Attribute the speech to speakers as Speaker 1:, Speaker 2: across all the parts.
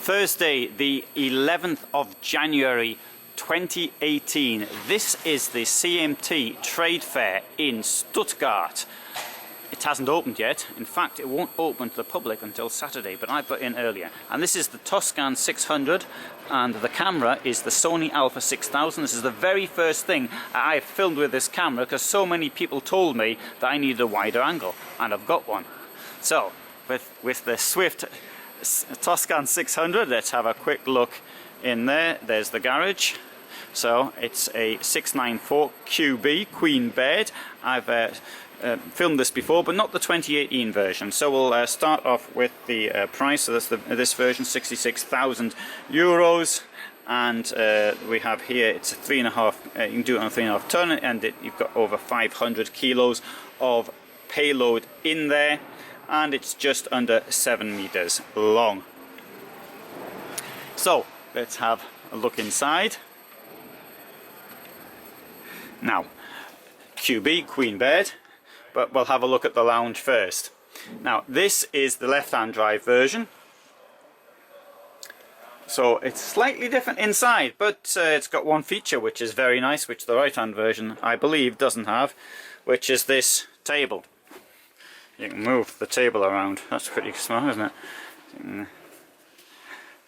Speaker 1: Thursday, the 11th of January 2018. This is the CMT Trade Fair in Stuttgart. It hasn't opened yet. In fact, it won't open to the public until Saturday, but I got in earlier. And this is the Toscane 600, and the camera is the Sony Alpha 6000. This is the very first thing I filmed with this camera because so many people told me that I needed a wider angle, and I've got one. So, with the Swift Toscane 600, let's have a quick look in there. There's the garage. So it's a 694 QB Queen bed. I've filmed this before, but not the 2018 version. So we'll start off with the price. So that's this version, 66,000 euros. And we have here, it's a 3.5. You can do it on a 3.5 ton, and you've got over 500 kilos of payload in there. And it's just under 7 meters long. So let's have a look inside. Now, QB Queen bed, but we'll have a look at the lounge first. Now, this is the left-hand drive version. So it's slightly different inside, but it's got one feature which is very nice, which the right-hand version, I believe, doesn't have, which is this table. You can move the table around. That's pretty smart, isn't it?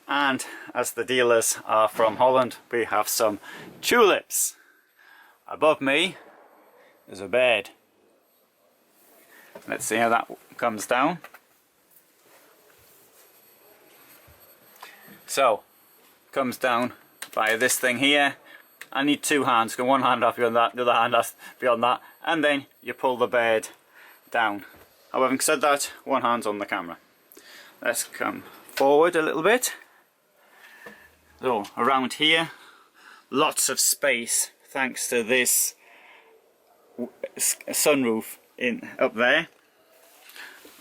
Speaker 1: And as the dealers are from Holland, we have some tulips. Above me is a bed. Let's see how that comes down. So, comes down via this thing here. I need two hands, go one hand off beyond that, the other hand off beyond that, and then you pull the bed down. Having said that, one hand's on the camera. Let's come forward a little bit. So, around here, lots of space thanks to this sunroof up there.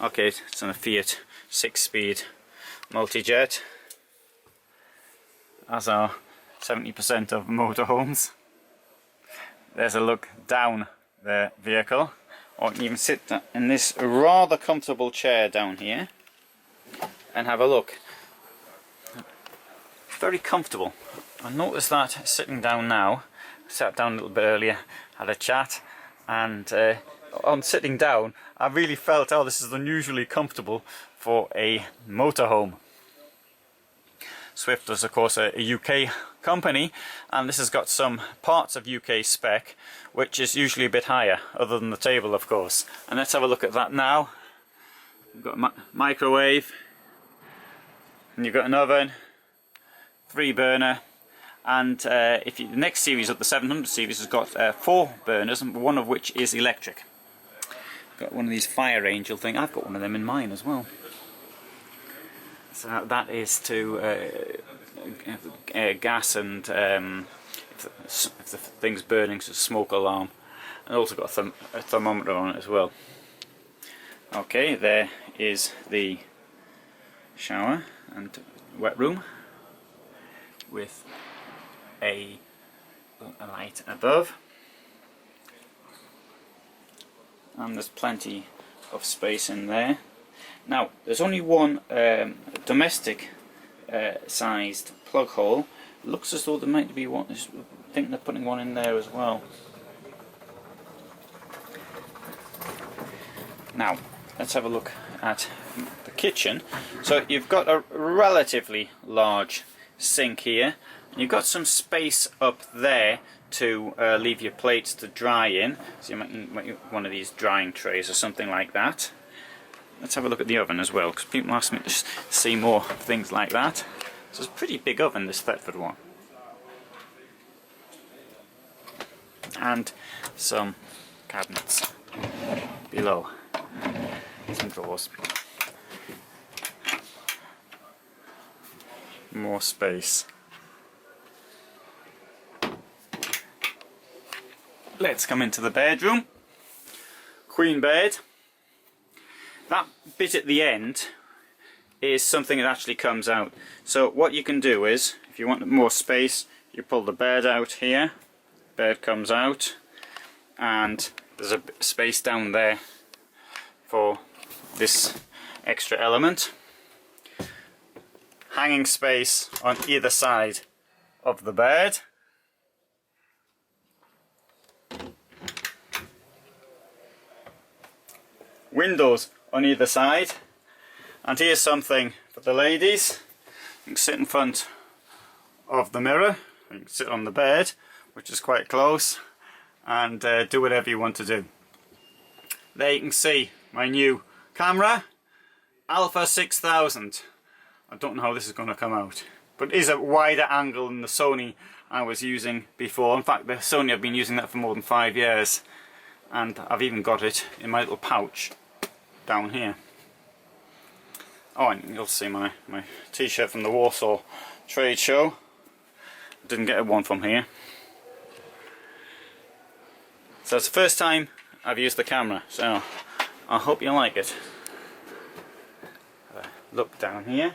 Speaker 1: Okay, it's on a Fiat 6-speed multi-jet, as are 70% of motorhomes. There's a look down the vehicle, or you can even sit in this rather comfortable chair down here and have a look. Very comfortable. I noticed that sitting down now. Sat down a little bit earlier, had a chat, and on sitting down I really felt, oh, this is unusually comfortable for a motorhome. Swift is of course a UK company, and this has got some parts of UK spec which is usually a bit higher, other than the table of course. And let's have a look at that now. You've got a microwave, and you've got an oven, 3 burner. And the next series up, the 700 series, has got 4 burners, and one of which is electric. Got one of these Fire Angel thing. I've got one of them in mine as well. So that is to gas, and if the thing's burning, it's a smoke alarm. And also got a thermometer on it as well. Okay, there is the shower and wet room with a light above, and there's plenty of space in there. Now there's only one domestic sized plug hole. It looks as though there might be one. I think they're putting one in there as well. Now let's have a look at the kitchen. So you've got a relatively large sink here. You've got some space up there to leave your plates to dry in. So you might use one of these drying trays or something like that. Let's have a look at the oven as well, because people ask me to see more things like that. So it's a pretty big oven, this Thetford one. And some cabinets below. Some drawers. More space. Let's come into the bedroom. Queen bed. That bit at the end is something that actually comes out. So what you can do is, if you want more space, you pull the bed out here. Bed comes out, and there's a space down there for this extra element. hanging space on either side of the bed. Windows on either side. And here's something for the ladies. You can sit in front of the mirror, you can sit on the bed, which is quite close, and do whatever you want to do. There you can see my new camera, Alpha 6000. I don't know how this is going to come out, but it is a wider angle than the Sony I was using before. In fact, the Sony, I've been using that for more than 5 years, and I've even got it in my little pouch down here. Oh, and you'll see my t-shirt from the Warsaw trade show. Didn't get one from here. So it's the first time I've used the camera, so I hope you like it. Look down here.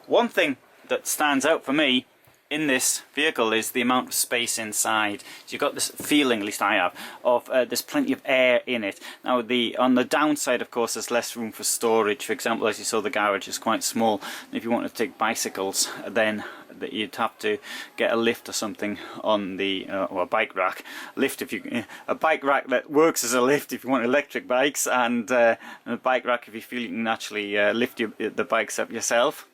Speaker 1: One thing that stands out for me in this vehicle is the amount of space inside. So you've got this feeling, at least I have, of there's plenty of air in it. Now on the downside, of course, there's less room for storage. For example, as you saw, the garage is quite small. If you want to take bicycles, then you'd have to get a lift or something on the or a bike rack. A bike rack that works as a lift if you want electric bikes, and a bike rack if you feel you can actually lift the bikes up yourself.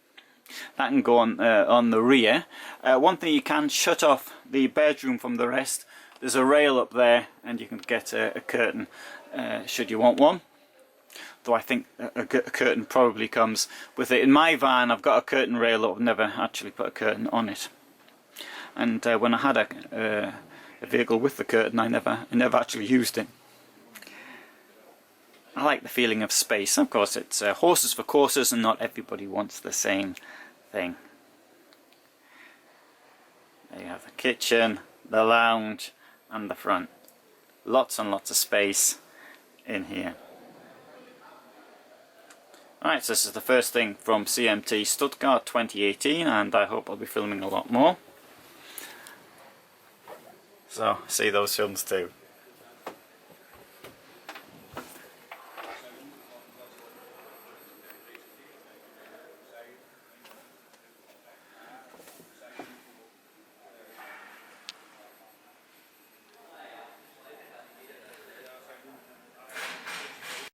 Speaker 1: That can go on the rear. One thing, you can shut off the bedroom from the rest. There's a rail up there, and you can get a curtain should you want one. Though I think a curtain probably comes with it. In my van, I've got a curtain rail, but I've never actually put a curtain on it. And when I had a vehicle with the curtain, I never actually used it. I like the feeling of space. Of course, it's horses for courses, and not everybody wants the same thing. There you have the kitchen, the lounge, and the front. Lots and lots of space in here. Alright, so this is the first thing from CMT Stuttgart 2018, and I hope I'll be filming a lot more. So, see those films too.